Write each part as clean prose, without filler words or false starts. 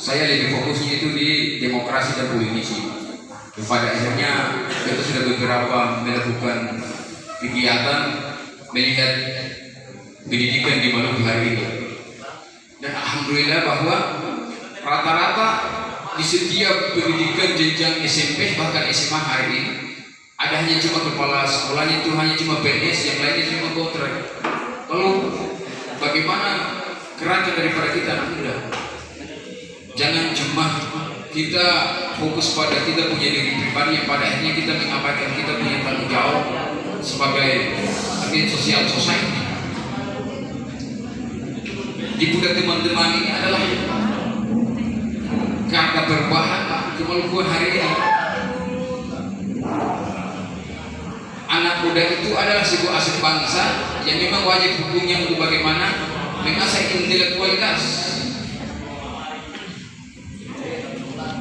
saya lebih fokusnya itu di demokrasi dan politisi. Pada akhirnya kita sudah beberapa melakukan kegiatan melihat pendidikan di Maluku hari ini, dan alhamdulillah bahwa rata-rata di setiap pendidikan jenjang SMP bahkan SMA hari ini ada hanya cuma kepala sekolahnya itu hanya cuma PNS, yang lainnya cuma kontrak. Lalu bagaimana kerangka daripada kita anak muda? Jangan cuma kita fokus pada kita punya diri pribadi yang pada akhirnya kita mengabaikan kita punya tanggung jawab sebagai agen sosial society. Di budak teman-teman ini adalah karena perubahan kemaluan hari ini. Anak muda itu adalah sebuah aset bangsa yang memang wajib hukumnya untuk bagaimana mengasah intelektualitas.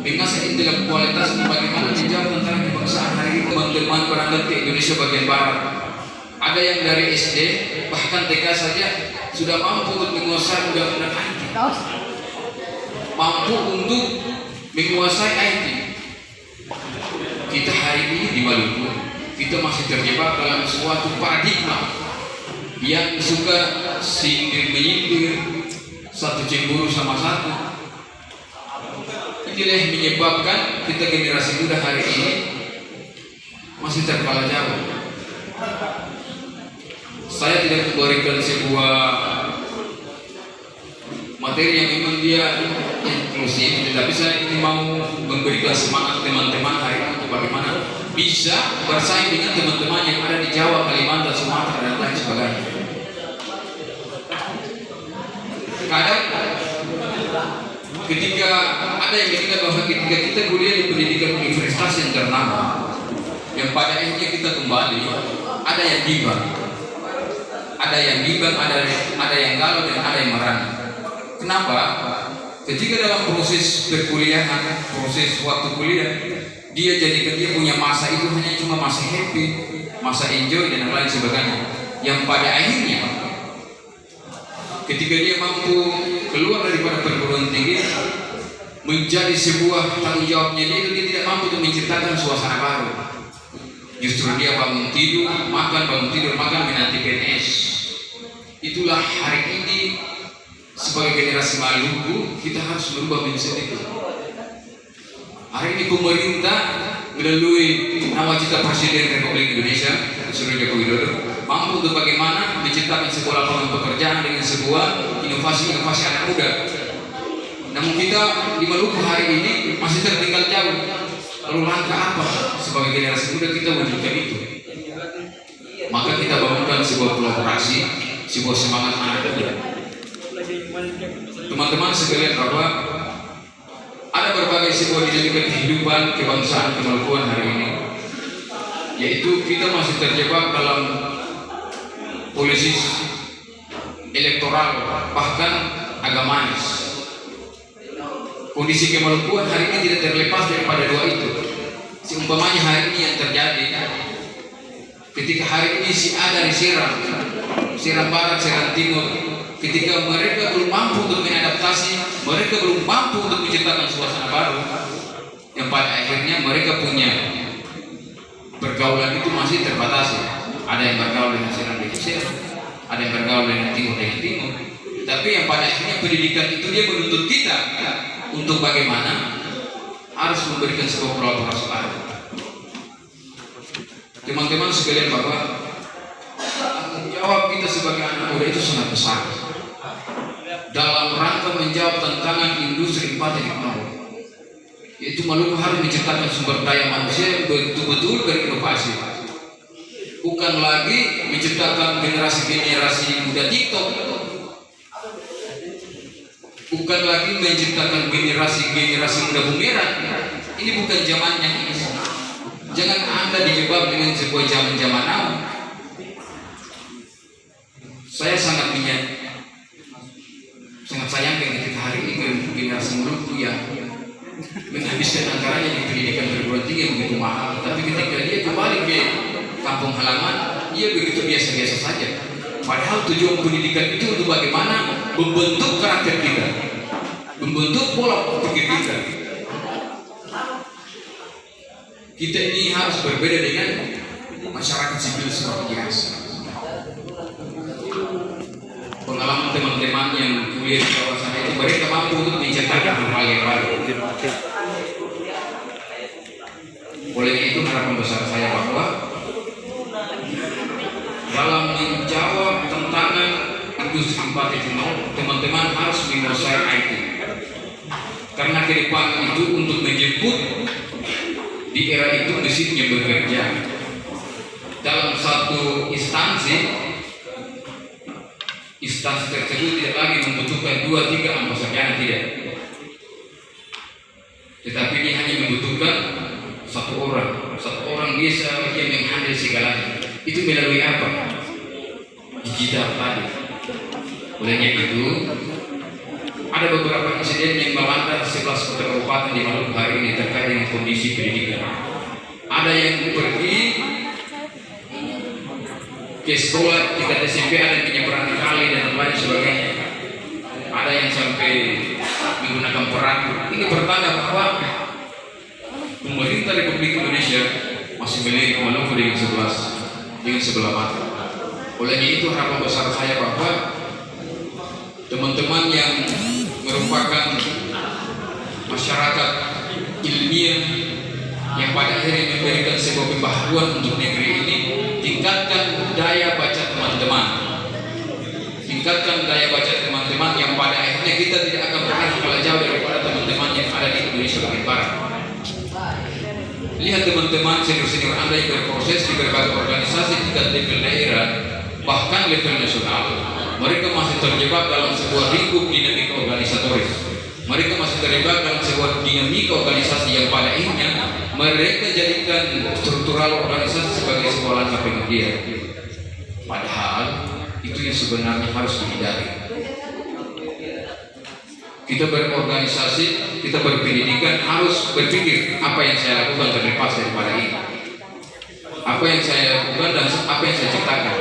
Mengasah intelektualitas untuk bagaimana menjawab tentang kebangsaan hari ini. Teman-teman berangkat ke Indonesia bagian barat, ada yang dari SD bahkan TK saja sudah mampu untuk menguasai undang-undang IT, mampu untuk menguasai IT. Kita hari ini di Maluku, kita masih terjebak dalam suatu paradigma yang suka sindir menyindir, satu cemburu sama satu. Inilah yang menyebabkan kita generasi muda hari ini masih terpalah jauh. Saya tidak memberikan sebuah materi yang memang dia inklusif, tetapi saya ingin mau memberikan semangat teman-teman hari ini untuk bagaimana bisa bersaing dengan teman-teman yang ada di Jawa, Kalimantan, Sumatera dan lain sebagainya. Kadang ketika ada yang bilang bahwa ketika kita kuliah di pendidikan universitas yang ternama, yang pada akhirnya kita kembali, ada yang bimbang, ada yang galau dan ada yang merana. Kenapa? Ketika dalam proses perkuliahan, proses waktu kuliah, dia jadikan dia punya masa itu hanya cuma masa happy, masa enjoy dan lain sebagainya. Yang pada akhirnya ketika dia mampu keluar daripada perguruan tinggi menjadi sebuah tanggung jawabnya dia tidak mampu untuk menciptakan suasana baru. Justru dia bangun tidur, makan, menanti PNS. Itulah hari ini sebagai generasi Maluku kita harus berubah mindset itu. Hari ini pemerintah melalui nawacita Presiden Republik Indonesia Susilo Joko Widodo mampu untuk bagaimana menciptakan sebuah lapangan pekerjaan dengan sebuah inovasi-inovasi anak muda. Namun kita di Maluku hari ini masih tertinggal jauh. Lalu langkah apa sebagai generasi muda kita wujudkan itu? Maka kita bangunkan sebuah kolaborasi, sebuah semangat anak muda. Teman-teman sekalian, bahwa ada berbagai sebuah dinamika kehidupan kebangsaan kemalukuan hari ini, yaitu kita masih terjebak dalam politik elektoral bahkan agamais. Kondisi kemalukuan hari ini tidak terlepas daripada dua itu. Seumpamanya hari ini yang terjadi ketika hari ini si A dari Seram Barat, Seram Timur, ketika mereka belum mampu untuk mengadaptasi, mereka belum mampu untuk menciptakan suasana baru, yang pada akhirnya mereka punya pergaulan itu masih terbatasi. Ada yang bergaul dengan Seram dengan Seram, ada yang bergaul dengan Timur dengan Timur. Tapi yang pada akhirnya pendidikan itu dia menuntut kita untuk bagaimana harus memberikan sebuah kolaborasi baru. Teman-teman sekalian, bahwa tanggung jawab kita sebagai anak muda itu sangat besar dalam rangka menjawab tantangan industri 4.0, yaitu Maluku harus menciptakan sumber daya manusia yang betul-betul berinovasi, bukan lagi menciptakan generasi-generasi muda TikTok, bukan lagi menciptakan generasi muda bumerang. Ini bukan zamannya ini. Jangan Anda dijebak dengan sebuah zaman now. Saya sangat sayangkan ketika hari ini generasi Maluku yang menghabiskan anggarannya di pendidikan perguruan tinggi yang begitu mahal, tapi ketika dia kembali ke kampung halaman, dia begitu biasa-biasa saja. Padahal tujuan pendidikan itu untuk bagaimana membentuk karakter kita, membentuk pola pikir kita ini harus berbeda dengan masyarakat sipil seperti biasa. Pengalaman teman-teman yang kuliah di kawasan itu, mereka mampu untuk menceritakan hal yang baru. Oleh itu harapan besar saya bahwa dalam menjawab tantangan industri 4.0, teman-teman harus menguasai IT. Karena ke depan itu untuk menjemput di era itu mesinnya bekerja. Dalam satu instansi tersebut tidak lagi membutuhkan 2-3 anggota sarjana, tidak. Tetapi dia hanya membutuhkan satu orang bisa dia menghandle segalanya. Itu melalui apa? Digital tadi. Olehnya itu ada beberapa insiden yang melanda 11 kota kabupaten di Maluku hari ini terkait dengan kondisi pendidikan. Ada yang pergi ke sekolah tingkat SMP, ada yang menyeberang kali dan lain sebagainya. Ada yang sampai menggunakan perahu. Ini pertanda bahwa pemerintah Republik Indonesia masih melihat Maluku dengan sebelah mata. Olehnya itu harapan besar saya bahwa teman-teman yang merupakan masyarakat ilmiah yang pada akhirnya memberikan sebuah pembaharuan untuk negeri ini, tingkatkan daya baca teman-teman. Tingkatkan daya baca teman-teman yang pada akhirnya kita tidak akan pernah kalah jauh daripada teman-teman yang ada di Indonesia bagian barat. Lihat teman-teman senior-senior Anda yang berproses di berbagai organisasi tingkat level daerah, bahkan level nasional. Mereka masih terjebak dalam sebuah lingkup dinamika organisatoris. Mereka masih terjebak dalam sebuah dinamika organisasi yang pada akhirnya mereka jadikan struktural organisasi sebagai sebuah langkah pengabdian. Padahal itu yang sebenarnya harus dihindari. Kita berorganisasi, kita berpendidikan harus berpikir apa yang saya lakukan terlepas daripada ini. Apa yang saya lakukan dan apa yang saya ciptakan.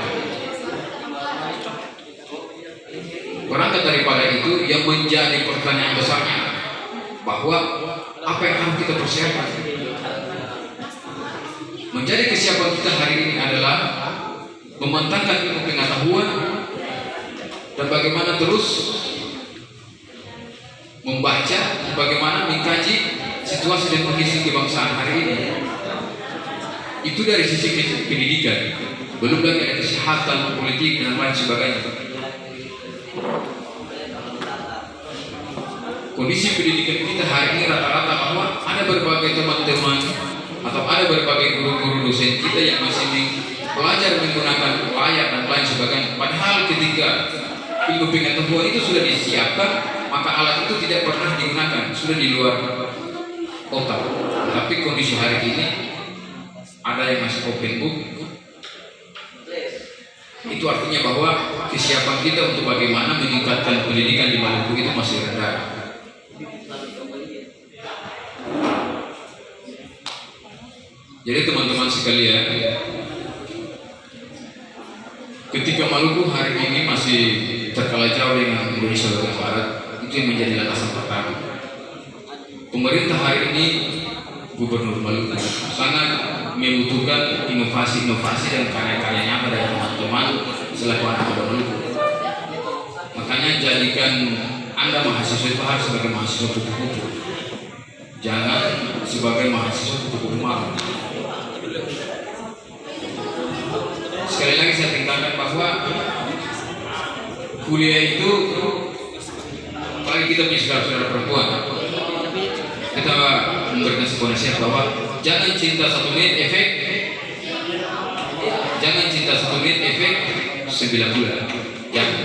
Berangkat daripada itu yang menjadi pertanyaan besarnya bahwa apa yang harus kita persiapkan. Menjadi kesiapan kita hari ini adalah memantapkan ilmu pengetahuan dan bagaimana terus membaca, bagaimana mengkaji situasi dan kondisi kebangsaan hari ini. Itu dari sisi pendidikan, belum lagi ada kesehatan, politik dan lain sebagainya. Kondisi pendidikan kita hari ini rata-rata bahwa ada berbagai teman-teman atau ada berbagai guru-guru dosen kita yang masih belajar menggunakan layar dan lain sebagainya. Padahal ketika ilmu pengetahuan itu sudah disiapkan, maka alat itu tidak pernah digunakan, sudah di luar otak. Tapi kondisi hari ini ada yang masih open book. Itu artinya bahwa kesiapan kita untuk bagaimana meningkatkan pendidikan di Maluku itu masih rendah. Jadi teman-teman sekalian, ketika Maluku hari ini masih terkalah jauh dengan Indonesia bagian barat, itu yang menjadi landasan pertama. Pemerintah hari ini, Gubernur Maluku sangat membutuhkan inovasi-inovasi dan karya-karya nyata dari teman-teman selaku anak muda Maluku. Makanya jadikan Anda mahasiswa itu harus sebagai mahasiswa kupu-kupu, jangan sebagai mahasiswa kupu-kupu malu. Sekali lagi saya tinggalkan bahwa kuliah itu, apalagi kita punya saudara-saudara perempuan, kita memberikan sebuah nasihat bahwa jangan cinta 1 menit efek, jangan cinta 1 menit efek 9 bulan. Jangan.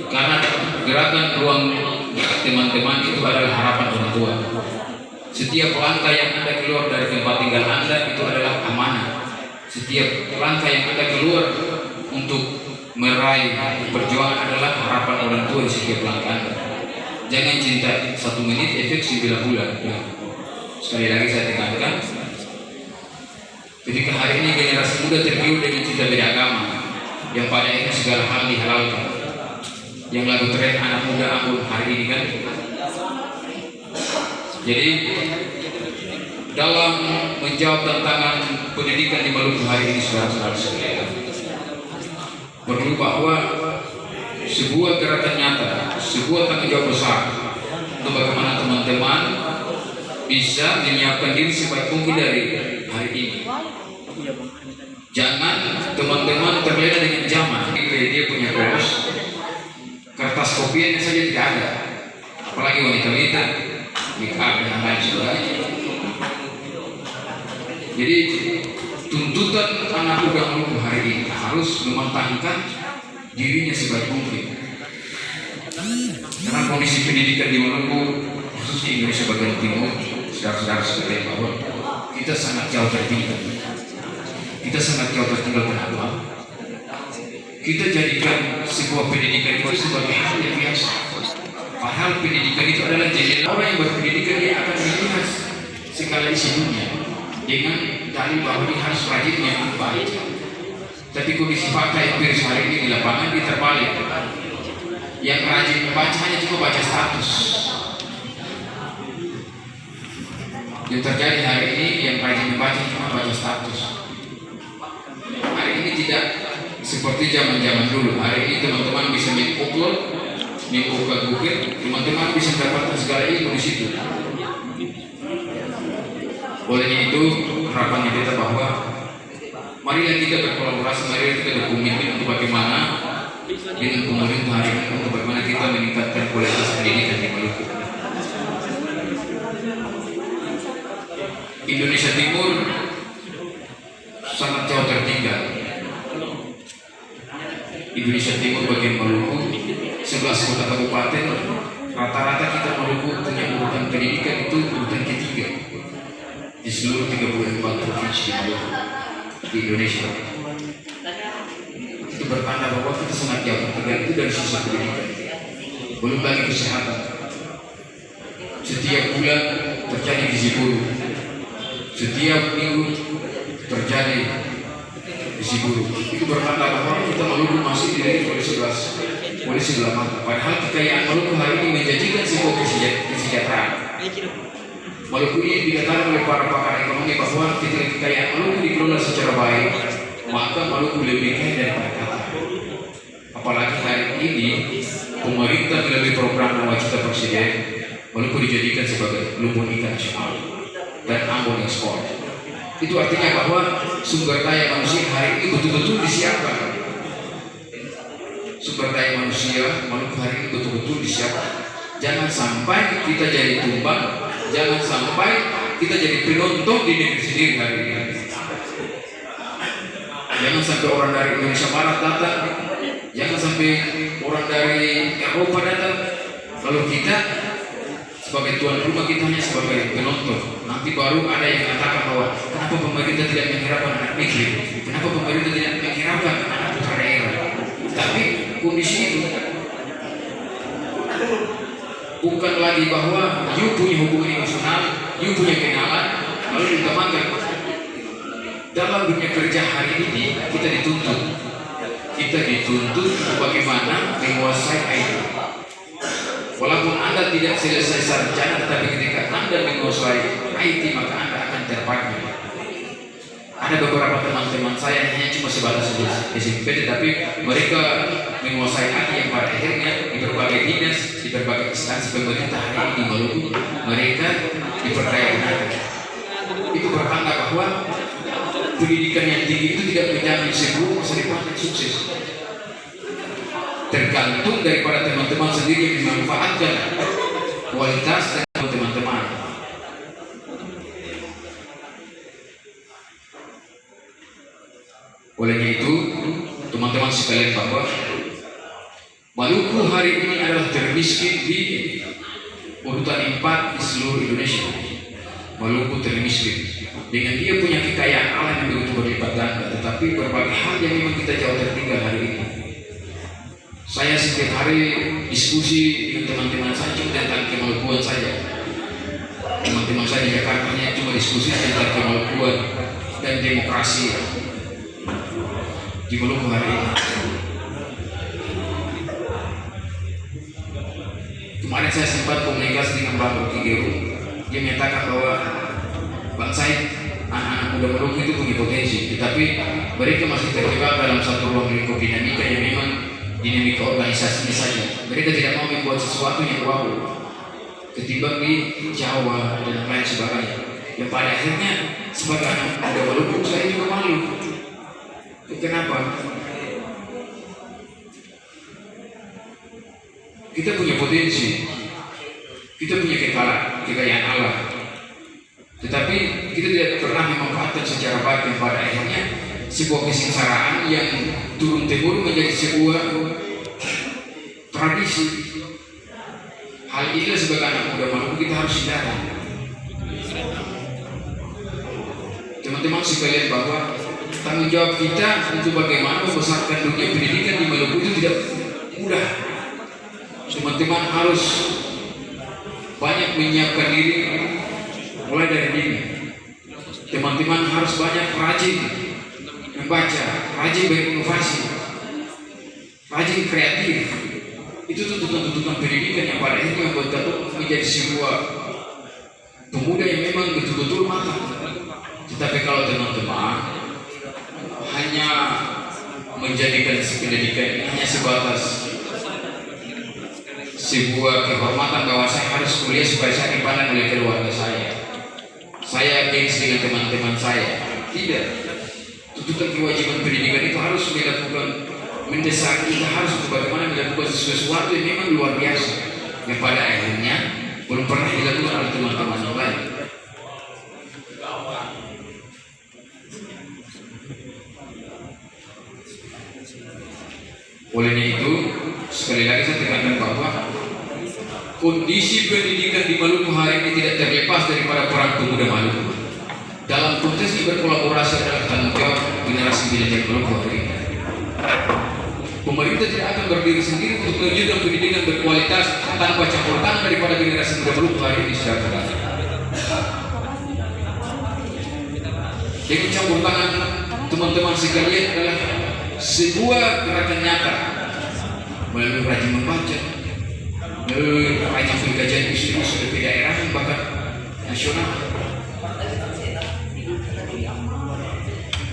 Karena gerakan ruang teman-teman itu adalah harapan orang tua. Setiap langkah yang Anda keluar dari tempat tinggal Anda itu adalah amanah. Setiap langkah yang Anda keluar untuk meraih perjuangan adalah harapan orang tua di setiap langkah Anda. Jangan cinta 1 menit efek 9 bulan. Sekali lagi saya tekankan, ketika hari ini generasi muda tergiur dengan cinta beda agama, yang pada akhirnya segala hal dihalalkan. Yang lagu tren anak muda aku hari ini kan, Jadi dalam menjawab tantangan pendidikan di Maluku hari ini, saudara-saudara sekalian, perlu bahwa sebuah gerakan nyata, sebuah tanggung jawab besar untuk bagaimana teman-teman bisa menyiapkan diri sebaik mungkin dari hari ini. Jangan teman-teman terlena dengan zaman. Dia punya kos, kertas kopiannya saja tidak ada, apalagi wanita-wanita nikah dan lain sebagainya. Jadi tuntutan anak muda Maluku hari ini harus mematangkan dirinya sebaik mungkin, karena kondisi pendidikan di Maluku, khususnya Indonesia bagian timur, saudara-saudara sekalian, bahwa kita sangat jauh tertinggal. Kita sangat jauh tertinggal. Kenapa? Kita jadikan sebuah pendidikan itu sebagai hal yang biasa. Padahal pendidikan itu adalah jendela. Orang yang berpendidikan dia akan melihat segala isi dunia dengan dalil bahwa dia harus rajin yang baik. Tapi kondisi fakta empiris hari ini di lapangan dia terbalik. Yang rajin membaca hanya cuma baca status. Yang terjadi hari ini yang rajin membaca cuma baca status. Hari ini tidak seperti zaman-zaman dulu. Hari ini teman-teman bisa mengupload, membuka Google, teman-teman bisa mendapatkan segala ilmu di situ. Olehnya itu harapannya kita bahwa marilah kita berkolaborasi, marilah kita berkomitmen untuk bagaimana dengan pemerintah hari ini, untuk bagaimana kita meningkatkan kualitas pendidikan di Maluku. Indonesia Timur sangat jauh tertinggal. Indonesia Timur bagian Maluku, 11 kota kabupaten, rata-rata kita Maluku punya urutan pendidikan itu urutan ketiga di seluruh 34 provinsi di Maluku di Indonesia. Itu bertanda bahwa kita sangat jauh tertinggal itu dari sisi pendidikan. Belum lagi kesehatan. Setiap bulan terjadi gizi buruk. Setiap minggu terjadi gizi buruk. Itu bertanda bahwa kita Maluku masih dilihat oleh sebelah mata. Padahal kekayaan Maluku hari ini menjanjikan sebuah kesejahteraan. Maluku ini dikatakan oleh para pakar ekonomi bahwa ketika kekayaan Maluku dikelola secara baik, maka Maluku lebih kaya daripada Qatar. Apalagi hari ini pemerintah melalui program Nawacita Presiden, Maluku dijadikan sebagai lumbung ikan nasional dan Ambon ekspor. Itu artinya bahwa sumber daya manusia hari ini betul-betul disiapkan. Sumber daya manusia Maluku hari ini betul-betul disiapkan. Jangan sampai kita jadi tumbang, jangan sampai kita jadi penonton di negeri sendiri hari ini. Jangan sampai orang dari Indonesia Barat datang, jangan sampai orang dari Eropa datang, lalu kita sebagai tuan rumah, kita hanya sebagai penonton. Nanti baru ada yang mengatakan bahwa kenapa pemerintah tidak menghiraukan anak negeri, kenapa pemerintah tidak menghiraukan anak putra daerah. Tapi kondisi itu bukan lagi bahwa you punya hubungan emosional, you punya kenalan, lalu ditemankan. Dalam dunia kerja hari ini kita dituntut bagaimana menguasai IT. Walaupun Anda tidak selesai sarjana, tetapi ketika Anda menguasai IT maka Anda akan terpakai. Ada beberapa teman-teman saya hanya cuma sebatas SMP, tetapi mereka menguasai IT yang pada akhirnya di berbagai dinas, di berbagai instansi pemerintah hari ini di Maluku mereka diperdayakan. Itu bertanda bahwa pendidikan yang tinggi itu tidak menjamin sebuah masa depan yang sukses. Tergantung daripada teman-teman sendiri yang memanfaatkan kualitas dan teman-teman. Olehnya itu, teman-teman sekalian, bahwa Maluku hari ini adalah termiskin di urutan 4 di seluruh Indonesia. Maluku termiskin dengan dia punya kekayaan alam yang begitu berlipat ganda, tetapi berbagai hal yang memang kita jauh tertinggal hari ini. Saya setiap hari diskusi dengan teman-teman saya cuma tentang kemalukuan saja. Teman-teman saya di Jakarta hanya cuma diskusi tentang kemalukuan dan demokrasi di Maluku hari ini. Kemarin saya sempat komunikasi dengan Pak Rocky Gerung. dia menyatakan bahwa bangsa anak-anak muda Maluku itu punya potensi, tetapi mereka masih terjebak dalam satu ruang lingkup dinamika yang memang dinamika organisasinya saja. Mereka tidak mau membuat sesuatu yang wow ketimbang di Jawa dan lain sebagainya. Yang pada akhirnya sebagai anak muda Maluku saya juga malu. Kenapa? Kita punya potensi, kita punya kekayaan alam, tetapi kita tidak pernah memanfaatkan secara baik, yang pada akhirnya sebuah kesengsaraan yang turun temurun menjadi sebuah tradisi. Hal ini sebagai anak muda Maluku kita harus hindari. Teman-teman sekalian, bahwa tanggung jawab kita untuk bagaimana membesarkan dunia pendidikan di Maluku itu tidak mudah. Teman-teman harus banyak menyiapkan diri mulai dari dini. Teman-teman harus banyak rajin membaca, rajin berinovasi, rajin kreatif. Itu tuntutan-tuntutan pendidikan yang pada akhirnya membuat kita menjadi sebuah pemuda yang memang betul-betul matang. Tetapi kalau teman-teman hanya menjadikan pendidikan ini hanya sebatas sebuah kehormatan bahwa saya harus kuliah supaya saya dipandang oleh keluarga saya gengsi dengan teman-teman saya. Tidak. Tuntutan kewajiban pendidikan itu harus dilakukan, mendesak kita harus bagaimana melakukan sesuatu yang memang luar biasa, yang pada akhirnya belum pernah dilakukan oleh teman-teman yang lain. Olehnya itu, sekali lagi saya tekankan bahwa kondisi pendidikan di Maluku hari ini tidak terlepas daripada peran pemuda Maluku. Dalam konteks ini berkolaborasi adalah tanggung jawab generasi milenial Maluku hari ini. Pemerintah tidak akan berdiri sendiri untuk mewujudkan pendidikan berkualitas tanpa campur tangan daripada generasi muda Maluku hari ini secara terang. Jadi campur tangan teman-teman sekalian adalah sebuah gerakan nyata melalui rajin membaca, melalui rajin pengkajian isu-isu di daerah bahkan nasional.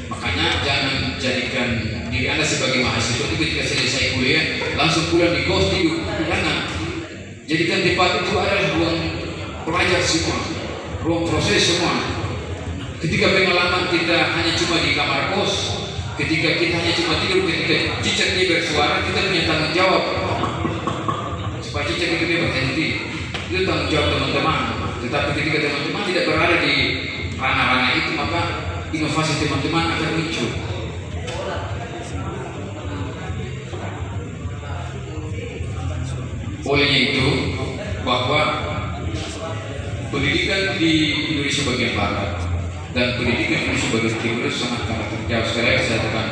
Makanya jangan jadikan diri Anda sebagai mahasiswa itu ketika selesai kuliah langsung pulang di kos tidur. Jangan. Jadikan tempat itu adalah ruang pelajar semua, ruang proses semua. Ketika pengalaman kita hanya cuma di kamar kos, ketika kita hanya cuma tidur, ketika cicak dia bersuara, kita punya tanggung jawab supaya cicak itu dia berhenti. Itu tanggung jawab teman-teman. Tetapi ketika teman-teman tidak berada di ranah-ranah itu, maka inovasi teman-teman akan muncul. Olehnya itu, bahwa pendidikan di Indonesia bagian barat dan pendidikan Indonesia bagian timur sangat karakter jauh. Sekali lagi saya tekan